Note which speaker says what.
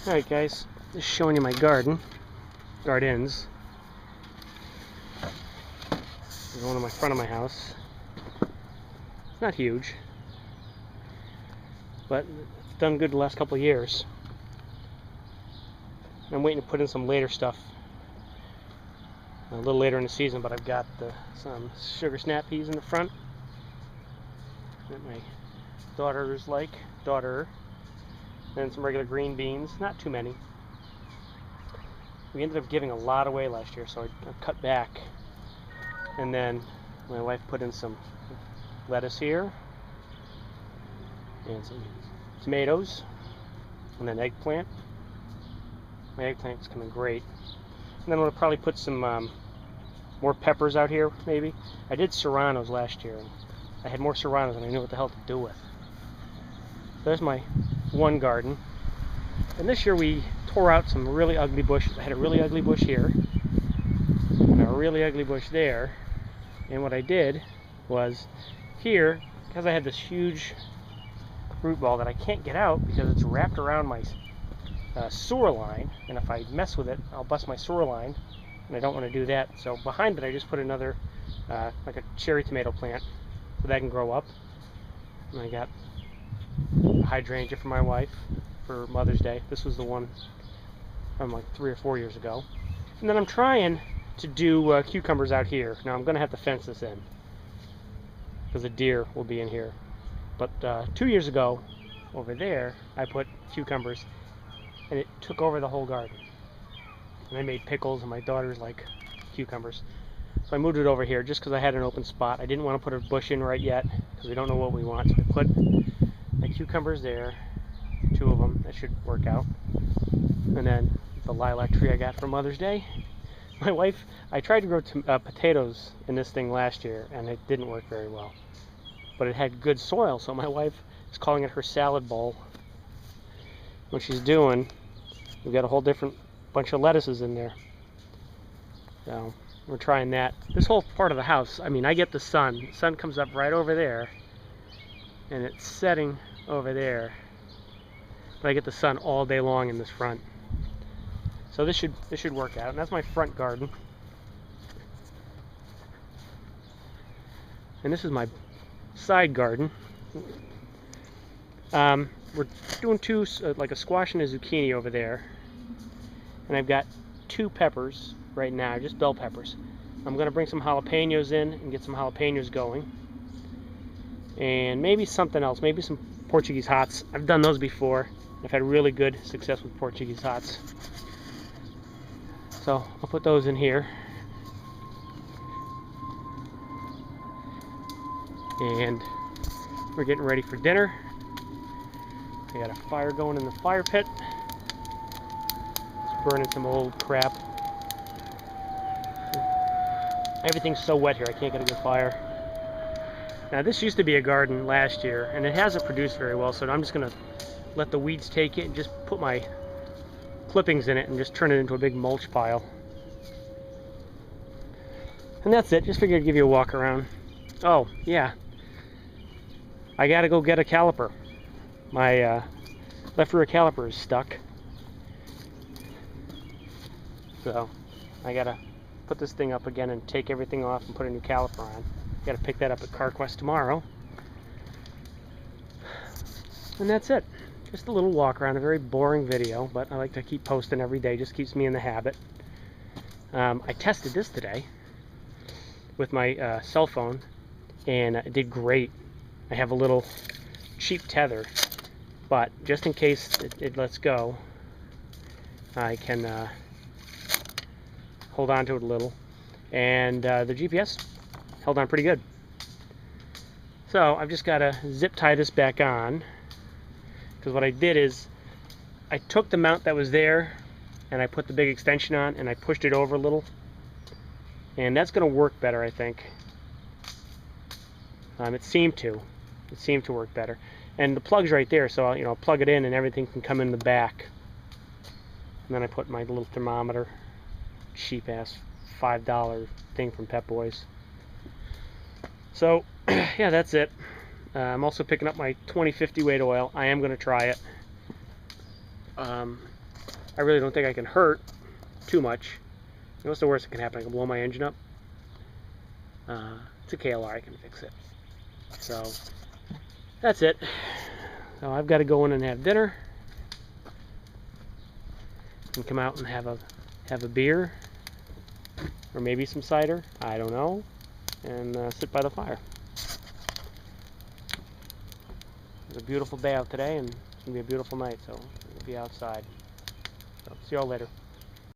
Speaker 1: Alright guys, just showing you my gardens. There's one in my front of my house. It's not huge, but it's done good the last couple of years. I'm waiting to put in some later stuff a little later in the season, but I've got some sugar snap peas in the front that my daughter, and some regular green beans, not too many. We ended up giving a lot away last year, so I cut back. And then my wife put in some lettuce here, and some tomatoes, and an eggplant. My eggplant's coming great. And then we'll probably put some more peppers out here, maybe. I did serranos last year, and I had more serranos than I knew what the hell to do with. There's my one garden. And this year we tore out some really ugly bushes. I had a really ugly bush here, and a really ugly bush there. And what I did was, here, because I had this huge root ball that I can't get out because it's wrapped around my sewer line, and if I mess with it, I'll bust my sewer line, and I don't want to do that. So behind it, I just put another, like a cherry tomato plant, so that can grow up. And I got a hydrangea for my wife for Mother's Day. This was the one from like 3 or 4 years ago. And then I'm trying to do cucumbers out here. Now I'm going to have to fence this in because the deer will be in here. But 2 years ago, over there, I put cucumbers, and it took over the whole garden. And I made pickles, and my daughters like cucumbers. So I moved it over here just because I had an open spot. I didn't want to put a bush in right yet because we don't know what we want. So I put my cucumbers there, 2 of them. That should work out. And then the lilac tree I got for Mother's Day. My wife, I tried to grow potatoes in this thing last year, and it didn't work very well. But it had good soil, so my wife is calling it her salad bowl. What she's doing, we've got a whole different bunch of lettuces in there. So we're trying that. This whole part of the house, I mean, I get the sun. The sun comes up right over there, and it's setting over there. But I get the sun all day long in this front. So this should work out. And that's my front garden. And this is my side garden. We're doing 2, like a squash and a zucchini over there. And I've got 2 peppers right now, just bell peppers. I'm going to bring some jalapenos in and get some jalapenos going. And maybe something else, maybe some Portuguese hots. I've done those before. I've had really good success with Portuguese hots. So I'll put those in here. And we're getting ready for dinner. I got a fire going in the fire pit. It's burning some old crap. Everything's so wet here, I can't get a good fire. Now this used to be a garden last year, and it hasn't produced very well, so I'm just going to let the weeds take it and just put my clippings in it and just turn it into a big mulch pile. And that's it. Just figured I'd give you a walk around. Oh, yeah. I gotta go get a caliper. My left rear caliper is stuck. So I gotta put this thing up again and take everything off and put a new caliper on. Gotta pick that up at CarQuest tomorrow. And that's it. Just a little walk around, a very boring video, but I like to keep posting every day, just keeps me in the habit. I tested this today with my cell phone, and it did great. I have a little cheap tether, but just in case it lets go, I can hold on to it a little. And the GPS held on pretty good. So I've just got to zip tie this back on. Because what I did is, I took the mount that was there, and I put the big extension on, and I pushed it over a little. And that's going to work better, I think. It seemed to work better. And the plug's right there, so I'll plug it in, and everything can come in the back. And then I put my little thermometer, cheap-ass $5 thing from Pep Boys. So, yeah, that's it. I'm also picking up my 2050 weight oil. I am going to try it. I really don't think I can hurt too much. What's the worst that can happen? I can blow my engine up. It's a KLR, I can fix it. So that's it. So I've got to go in and have dinner, and come out and have a beer, or maybe some cider. I don't know, and sit by the fire. It's a beautiful day out today, and it's gonna be a beautiful night. So we'll be outside. So see y'all later.